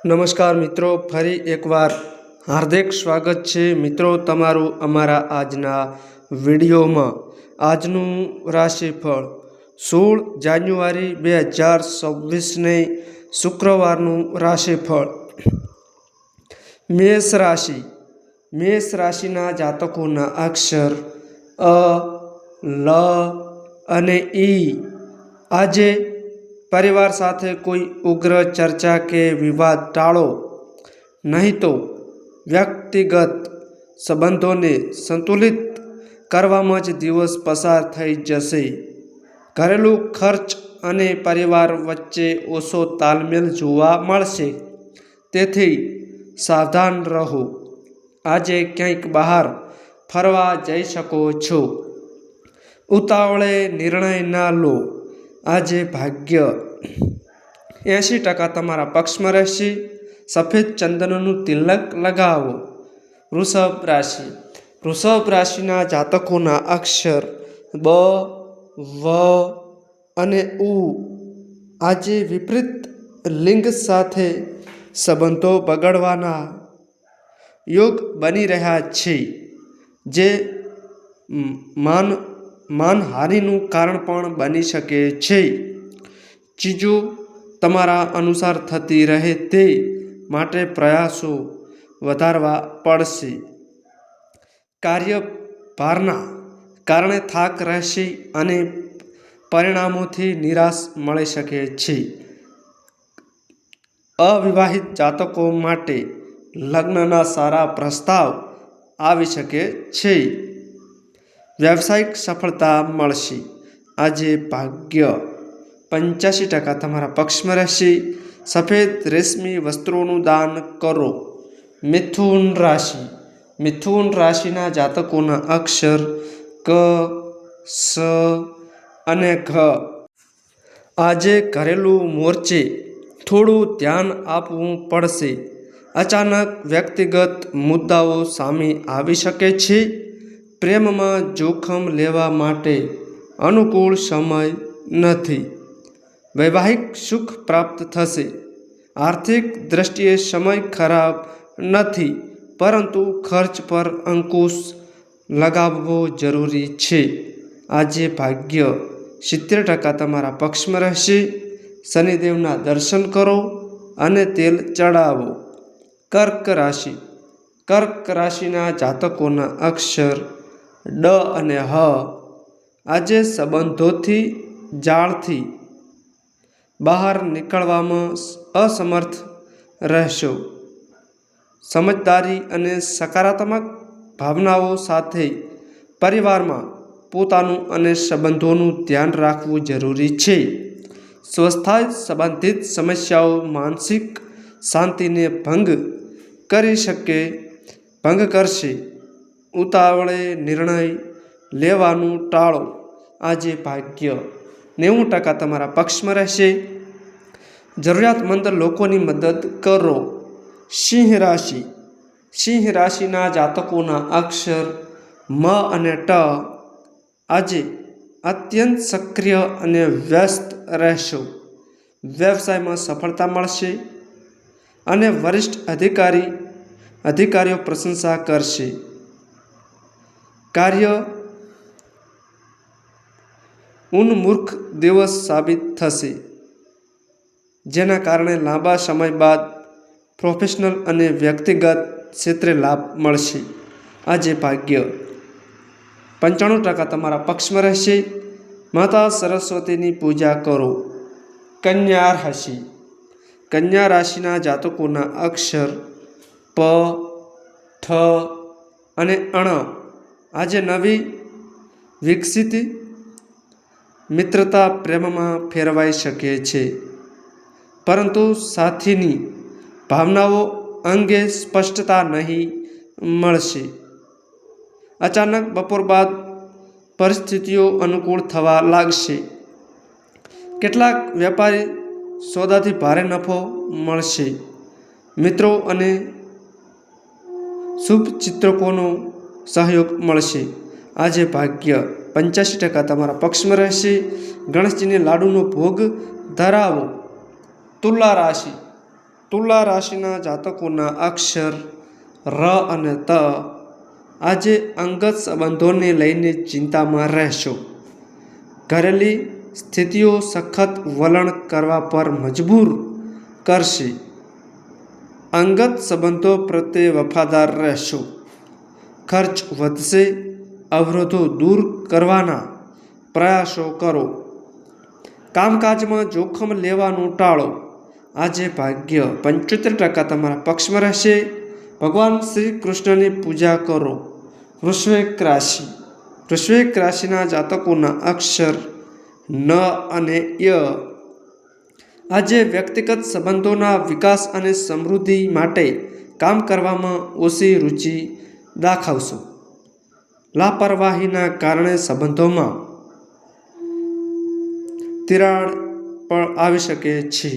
નમસ્કાર મિત્રો, ફરી એકવાર હાર્દિક સ્વાગત છે મિત્રો તમારું અમારા આજના વિડીયોમાં। આજનું રાશિફળ 16 જાન્યુઆરી 2026ને શુક્રવારનું રાશિફળ। મેષ રાશિ। મેષ રાશિના જાતકોના અક્ષર અ, લ અને ઈ। આજે પરિવાર સાથે કોઈ ઉગ્ર ચર્ચા કે વિવાદ ટાળો, નહીં તો વ્યક્તિગત સંબંધોને સંતુલિત કરવામાં જ દિવસ પસાર થઈ જશે। ઘરેલું ખર્ચ અને પરિવાર વચ્ચે ઓછો તાલમેલ જોવા મળશે, તેથી સાવધાન રહો। આજે ક્યાંક બહાર ફરવા જઈ શકો છો, ઉતાવળે નિર્ણય ના લો। આજે ભાગ્ય 80% તમારા પક્ષમાં રહેશે। સફેદ ચંદનનું તિલક લગાવો। વૃષભ રાશિ। વૃષભ રાશિના જાતકોના અક્ષર બ, વ અને ઉ। આજે વિપરીત લિંગ સાથે સંબંધો બગડવાના યોગ બની રહ્યા છે, જે માનહાનિનું કારણ પણ બની શકે છે। ચીજો તમારા અનુસાર થતી રહે તે માટે પ્રયાસો વધારવા પડશે। કાર્યભારના કારણે થાક રહેશે અને પરિણામોથી નિરાશ મળી શકે છે। અવિવાહિત જાતકો માટે લગ્નના સારા પ્રસ્તાવ આવી શકે છે। વ્યવસાયિક સફળતા મળશે। આજે ભાગ્ય 85% તમારા પક્ષમાં રહેશે। સફેદ રેશમી વસ્ત્રોનું દાન કરો। મિથુન રાશિ। મિથુન રાશિના જાતકોના અક્ષર ક, સ અને ઘ। આજે ઘરેલું મોરચે થોડું ધ્યાન આપવું પડશે। અચાનક વ્યક્તિગત મુદ્દાઓ સામે આવી શકે છે। પ્રેમમાં જોખમ લેવા માટે અનુકૂળ સમય નથી। વૈવાહિક સુખ પ્રાપ્ત થશે। આર્થિક દ્રષ્ટિએ સમય ખરાબ નથી, પરંતુ ખર્ચ પર અંકુશ લગાવવો જરૂરી છે। આજે ભાગ્ય 70% તમારા પક્ષમાં રહેશે। શનિદેવના દર્શન કરો અને તેલ ચડાવો। કર્ક રાશિ। કર્ક રાશિના જાતકોના અક્ષર ડ અને હ। આજે સંબંધોથી જાળથી બહાર નીકળવામાં અસમર્થ રહેશો। સમજદારી અને સકારાત્મક ભાવનાઓ સાથે પરિવારમાં પોતાનું અને સંબંધોનું ધ્યાન રાખવું જરૂરી છે। સ્વાસ્થ્ય સંબંધિત સમસ્યાઓ માનસિક શાંતિને ભંગ કરશે। ઉતાવળે નિર્ણય લેવાનું ટાળો। આજે ભાગ્ય 90% તમારા પક્ષમાં રહેશે। જરૂરિયાતમંદ લોકોની મદદ કરો। સિંહ રાશિ। સિંહ રાશિના જાતકોના અક્ષર મ અને ટ। આજે અત્યંત સક્રિય અને વ્યસ્ત રહેશો। વ્યવસાયમાં સફળતા મળશે અને વરિષ્ઠ અધિકારીઓ પ્રશંસા કરશે। કાર્ય ઉન્મુખ દિવસ સાબિત થશે, જેના કારણે લાંબા સમય બાદ પ્રોફેશનલ અને વ્યક્તિગત ક્ષેત્રે લાભ મળશે। આજે ભાગ્ય 95% તમારા પક્ષમાં રહેશે। માતા સરસ્વતીની પૂજા કરો। કન્યા રાશિ। કન્યા રાશિના જાતકોના અક્ષર પ, ઠ અને અણ। આજે નવી વિકસિત મિત્રતા પ્રેમમાં ફેરવાઈ શકે છે, પરંતુ સાથીની ભાવનાઓ અંગે સ્પષ્ટતા નહીં મળશે। અચાનક બપોર બાદ પરિસ્થિતિઓ અનુકૂળ થવા લાગશે। કેટલાક વેપારી સોદાથી ભારે નફો મળશે। મિત્રો અને શુભચિંતકોનો સહયોગ મળશે। આજે ભાગ્ય 85% તમારા પક્ષમાં રહેશે। ગણેશજીને લાડુનો ભોગ ધરાવો। તુલા રાશિ। તુલા રાશિના જાતકોના અક્ષર ર અને ત. આજે અંગત સંબંધોને લઈને ચિંતામાં રહેશો. ઘરેલી સ્થિતિઓ સખત વલણ કરવા પર મજબૂર કરશે. અંગત સંબંધો પ્રત્યે વફાદાર રહેશો. ખર્ચ વધશે. અવરોધો દૂર કરવાના પ્રયાસો કરો. કામકાજમાં જોખમ લેવાનું ટાળો. આજે ભાગ્ય 75% તમારા પક્ષમાં રહેશે. ભગવાન શ્રી કૃષ્ણની પૂજા કરો. વૃશ્ચિક રાશિ. વૃશ્ચિક રાશિના જાતકોના અક્ષર ન અને ય. આજે વ્યક્તિગત સંબંધોના વિકાસ અને સમૃદ્ધિ માટે કામ કરવામાં ઓછી રુચિ દાખવશો. લાપરવાહીના કારણે સંબંધોમાં તિરાડ પણ આવી શકે છે.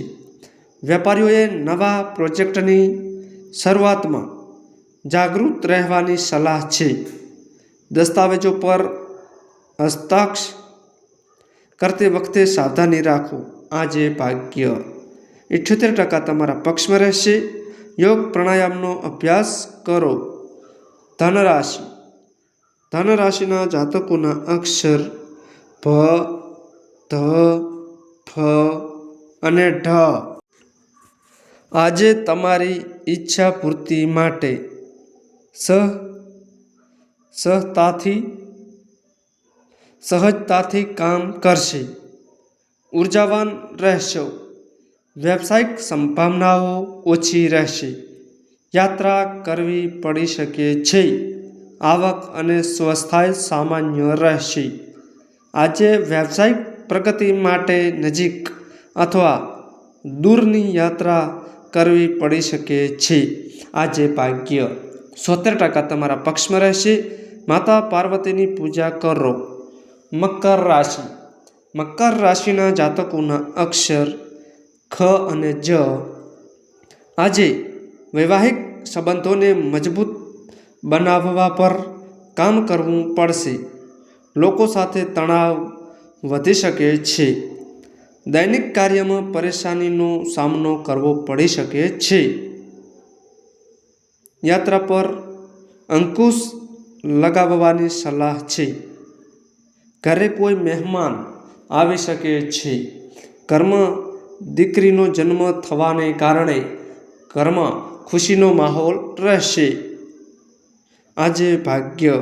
વેપારીઓએ નવા પ્રોજેક્ટની શરૂઆતમાં જાગૃત રહેવાની સલાહ છે. દસ્તાવેજો પર હસ્તાક્ષર કરતી વખતે સાવધાની રાખો. આજે ભાગ્ય 78% તમારા પક્ષમાં રહેશે. યોગ પ્રાણાયામનો અભ્યાસ કરો. ધનરાશિ. ધનરાશિના જાતકોના અક્ષર ભ, ધ, ફ અને ઢ. આજે તમારી ઈચ્છા પૂર્તિ માટે સહજતાથી કામ કરશે. ઉર્જાવાન રહેશો. વ્યવસાયિક સંભાવનાઓ ઓછી રહેશે. યાત્રા કરવી પડી શકે છે. આવક અને સ્વાસ્થ્ય સામાન્ય રહેશે. આજે વ્યવસાયિક પ્રગતિ માટે નજીક અથવા દૂરની યાત્રા કરવી પડી શકે છે. આજે ભાગ્ય 70% તમારા પક્ષમાં રહેશે. માતા પાર્વતીની પૂજા કરો. મકર રાશિ. મકર રાશિના જાતકોના અક્ષર ખ અને જ. આજે વૈવાહિક સંબંધોને મજબૂત બનાવવા પર કામ કરવું પડશે. લોકો સાથે તણાવ વધી શકે છે. દૈનિક કાર્યમાં પરેશાનીનો સામનો કરવો પડી શકે છે. યાત્રા પર અંકુશ લગાવવાની સલાહ છે. ઘરે કોઈ મહેમાન આવી શકે છે. ઘરમાં દીકરીનો જન્મ થવાને કારણે ઘરમાં ખુશીનો માહોલ રહેશે. આજે ભાગ્ય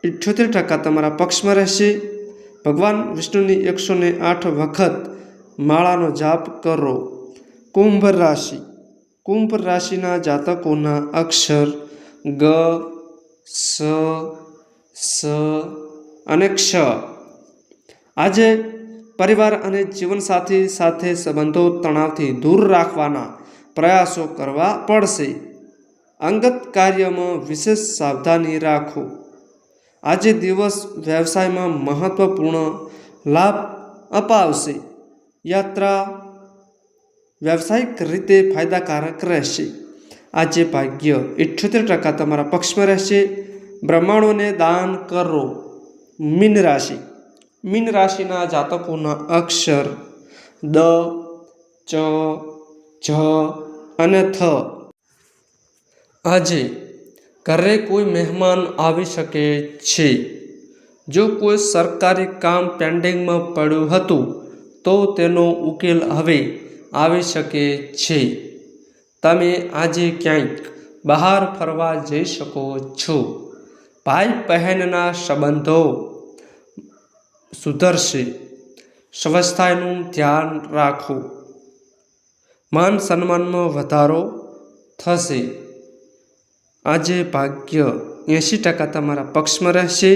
78% તમારા પક્ષમાં રહેશે. ભગવાન વિષ્ણુની 108 વખત માળાનો જાપ કરો. કુંભ રાશિ. કુંભ રાશિના જાતકોના અક્ષર ગ, સ અને ક્ષ. આજે પરિવાર અને જીવનસાથી સાથે સંબંધો તણાવથી દૂર રાખવાના પ્રયાસો કરવા પડશે. અંગત કાર્યમાં વિશેષ સાવધાની રાખો. આજે દિવસ વ્યવસાયમાં મહત્વપૂર્ણ લાભ અપાવશે. યાત્રા વ્યવસાયિક રીતે ફાયદાકારક રહેશે. આજે ભાગ્ય 78% તમારા પક્ષમાં રહેશે. બ્રાહ્મણોને દાન કરો. મીન રાશિ. મીન રાશિના જાતકોના અક્ષર દ, ચ, જ અને થ. આજે ઘરે કોઈ મહેમાન આવી શકે છે. જો કોઈ સરકારી કામ પેન્ડિંગમાં પડ્યું હતું તો તેનો ઉકેલ હવે આવી શકે છે. તમે આજે ક્યાંક બહાર ફરવા જઈ શકો છો. ભાઈ બહેનના સંબંધો સુધરશે. સ્વાસ્થ્યનું ધ્યાન રાખો. માન સન્માનમાં વધારો થશે. આજે ભાગ્ય 80% તમારા પક્ષમાં રહેશે.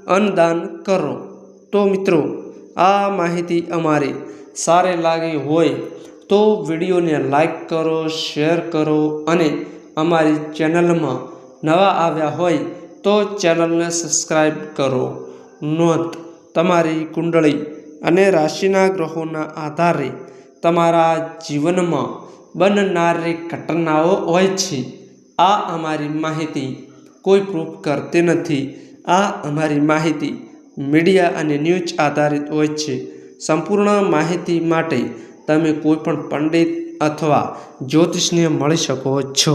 અન્નદાન કરો. તો મિત્રો, આ માહિતી અમારી સારી લાગી હોય તો વિડીયોને લાઈક કરો, શેર કરો અને અમારી ચેનલમાં નવા આવ્યા હોય તો ચેનલને સબસ્ક્રાઈબ કરો. નોંધ: તમારી કુંડળી અને રાશિના ગ્રહોના આધારે તમારા જીવનમાં બનનારી ઘટનાઓ હોય છે. આ અમારી માહિતી કોઈ પ્રૂફ કરતી નથી. આ અમારી માહિતી મીડિયા અને ન્યૂઝ આધારિત હોય છે. સંપૂર્ણ માહિતી માટે તમે કોઈ પણ પંડિત અથવા જ્યોતિષને મળી શકો છો।